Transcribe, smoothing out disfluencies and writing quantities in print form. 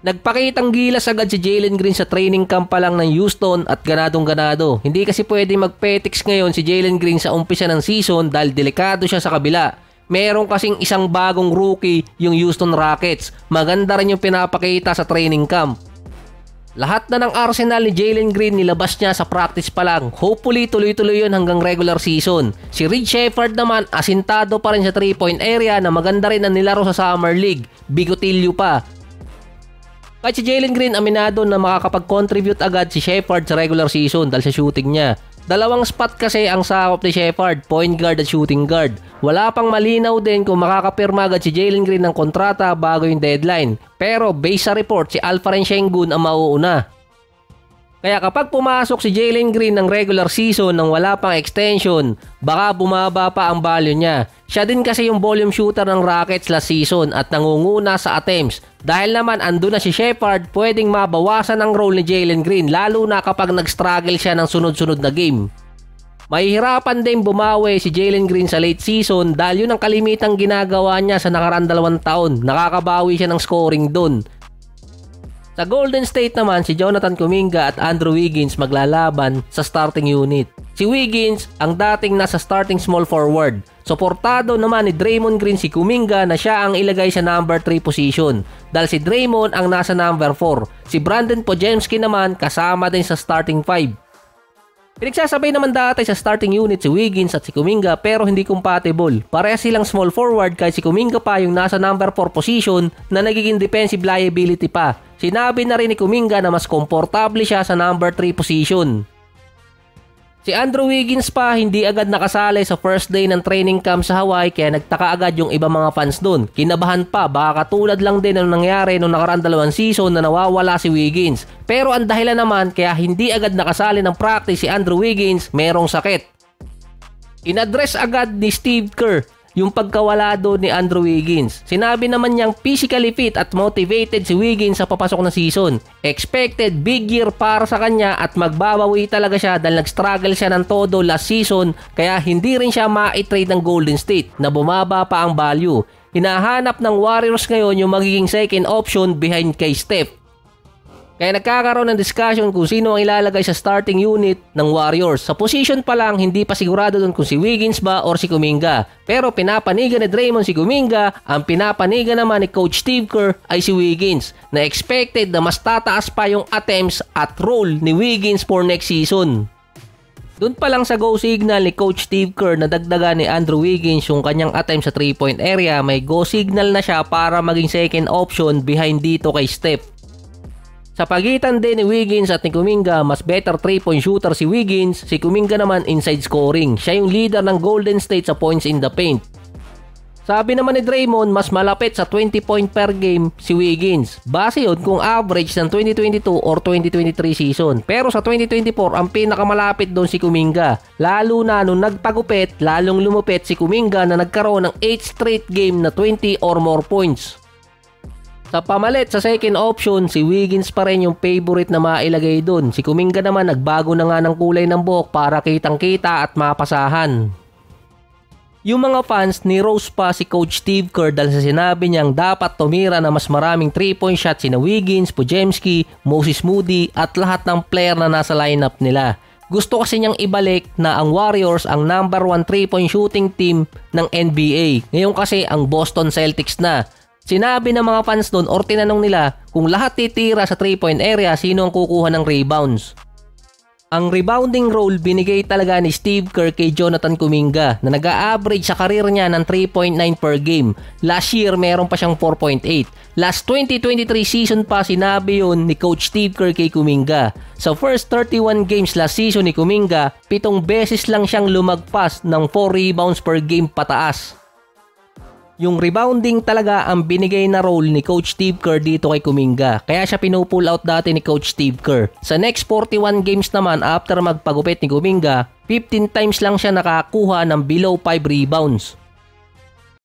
Nagpakitang gilas agad si Jalen Green sa training camp pa lang ng Houston at ganadong-ganado. Hindi kasi pwede magpetiks ngayon si Jalen Green sa umpisa ng season dahil delikado siya sa kabila. Meron kasing isang bagong rookie yung Houston Rockets. Maganda rin yung pinapakita sa training camp. Lahat na ng arsenal ni Jalen Green nilabas niya sa practice pa lang. Hopefully tuloy-tuloy yun hanggang regular season. Si Reed Sheppard naman asintado pa rin sa 3-point area na maganda rin ang nilaro sa Summer League. Bigotilyo pa. Kahit si Jalen Green aminado na makakapag-contribute agad si Sheppard sa regular season dahil sa shooting niya. Dalawang spot kasi ang sakop ni Sheppard, point guard at shooting guard. Wala pang malinaw din kung makakapirma agad si Jalen Green ng kontrata bago yung deadline. Pero based sa report, si Alperen Sengun ang mauuna. Kaya kapag pumasok si Jalen Green ng regular season nang wala pang extension, baka bumaba pa ang value niya. Siya din kasi yung volume shooter ng Rockets last season at nangunguna sa attempts. Dahil naman andun na si Sheppard, pwedeng mabawasan ang role ni Jalen Green lalo na kapag nag-struggle siya ng sunod-sunod na game. Mahihirapan din bumawi si Jalen Green sa late season dahil yun ang kalimitang ginagawa niya sa nakaraan 2 taon. Nakakabawi siya ng scoring dun. Sa Golden State naman, si Jonathan Kuminga at Andrew Wiggins maglalaban sa starting unit. Si Wiggins ang dating nasa starting small forward. Suportado naman ni Draymond Green si Kuminga na siya ang ilagay sa number 3 position. Dahil si Draymond ang nasa number 4. Si Brandon Podziemski naman kasama din sa starting 5. Pinagsasabay naman dati sa starting unit si Wiggins at si Kuminga pero hindi compatible. Parehas silang small forward kahit si Kuminga pa yung nasa number 4 position na nagiging defensive liability pa. Sinabi na rin ni Kuminga na mas komportable siya sa number 3 position. Si Andrew Wiggins pa hindi agad nakasali sa first day ng training camp sa Hawaii kaya nagtaka agad yung ibang mga fans doon. Kinabahan pa baka katulad lang din ang nangyari noong nakaraan 2 season na nawawala si Wiggins. Pero ang dahilan naman kaya hindi agad nakasali ng practice si Andrew Wiggins merong sakit. Inaddress agad ni Steve Kerr yung pagkawala doon ni Andrew Wiggins. Sinabi naman niyang physically fit at motivated si Wiggins sa papasok na season. Expected big year para sa kanya at magbabawi talaga siya dahil nag-struggle siya ng todo last season kaya hindi rin siya ma-trade ng Golden State na bumaba pa ang value. Hinahanap ng Warriors ngayon yung magiging second option behind kay Steph. Kaya nagkakaroon ng discussion kung sino ang ilalagay sa starting unit ng Warriors. Sa position pa lang, hindi pa sigurado doon kung si Wiggins ba or si Kuminga. Pero pinapanigan ni Draymond si Kuminga, ang pinapanigan naman ni Coach Steve Kerr ay si Wiggins na expected na mas tataas pa yung attempts at role ni Wiggins for next season. Doon pa lang sa go signal ni Coach Steve Kerr na dagdagan ni Andrew Wiggins yung kanyang attempt sa 3-point area, may go signal na siya para maging second option behind dito kay Steph. Sa pagitan din ni Wiggins at ni Kuminga, mas better 3-point shooter si Wiggins, si Kuminga naman inside scoring. Siya yung leader ng Golden State sa points in the paint. Sabi naman ni Draymond, mas malapit sa 20 point per game si Wiggins. Base yun kung average ng 2022 or 2023 season. Pero sa 2024, ang pinakamalapit doon si Kuminga. Lalo na nung nagpagupit, lalong lumupit si Kuminga na nagkaroon ng 8 straight game na 20 or more points. Sa pamalit sa second option, si Wiggins pa rin yung favorite na mailagay dun. Si Kuminga naman nagbago na nga ng kulay ng buhok para kitang-kita at mapasahan. Yung mga fans ni Rose pa si Coach Steve Kerr dahil sa sinabi niyang dapat tumira na mas maraming 3-point shots sina Wiggins, Podziemski, Moses Moody at lahat ng player na nasa lineup nila. Gusto kasi niyang ibalik na ang Warriors ang number 1 3-point shooting team ng NBA. Ngayon kasi ang Boston Celtics na. Sinabi ng mga fans doon or tinanong nila kung lahat titira sa 3-point area, sino ang kukuha ng rebounds. Ang rebounding role binigay talaga ni Steve Kerr kay Jonathan Kuminga na nag-a-average sa karir niya ng 3.9 per game. Last year meron pa siyang 4.8. Last 2023 season pa sinabi yun ni Coach Steve Kerr kay Kuminga. Sa first 31 games last season ni Kuminga, 7 beses lang siyang lumagpas ng 4 rebounds per game pataas. Yung rebounding talaga ang binigay na role ni Coach Steve Kerr dito kay Kuminga. Kaya siya pinupull out dati ni Coach Steve Kerr. Sa next 41 games naman after magpagupit ni Kuminga, 15 times lang siya nakakuha ng below 5 rebounds.